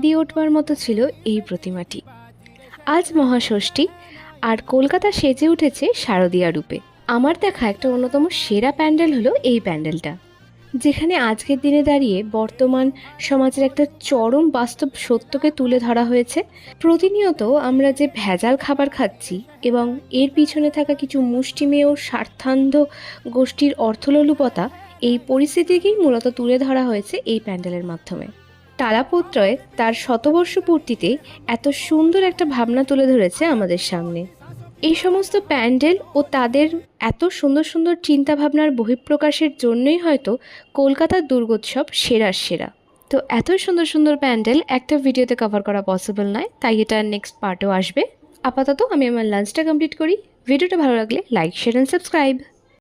দিয়ে ওঠবার মতো ছিল এই প্রতিমাটি। আজ মহাষষ্ঠী, আর কলকাতা সেজে উঠেছে শারদীয়া রূপে। আমার দেখা একটা অন্যতম সেরা প্যান্ডেল হলো এই প্যান্ডেলটা, যেখানে আজকের দিনে দাঁড়িয়ে বর্তমান সমাজের একটা চরম বাস্তব সত্যকে তুলে ধরা হয়েছে। প্রতিনিয়ত আমরা যে ভেজাল খাবার খাচ্ছি এবং এর পিছনে থাকা কিছু মুষ্টিমেয় স্বার্থান্ধ গোষ্ঠীর অর্থলোলুপতা, এই পরিস্থিতিকেই মূলত তুলে ধরা হয়েছে এই প্যান্ডেলের মাধ্যমে। তারাপত্রয় তার শতবর্ষ পূর্তিতে এত সুন্দর একটা ভাবনা তুলে ধরেছে আমাদের সামনে। এই সমস্ত প্যান্ডেল ও তাদের এত সুন্দর সুন্দর চিন্তাভাবনার বহিঃপ্রকাশের জন্যই হয়তো কলকাতার দুর্গোৎসব সেরার সেরা। তো এত সুন্দর সুন্দর প্যান্ডেল একটা ভিডিওতে কভার করা পসিবল নয়, তাই এটা নেক্সট পার্টও আসবে। আপাতত আমি আমার লাঞ্চটা কমপ্লিট করি। ভিডিওটা ভালো লাগলে লাইক, শেয়ার অ্যান্ড সাবস্ক্রাইব।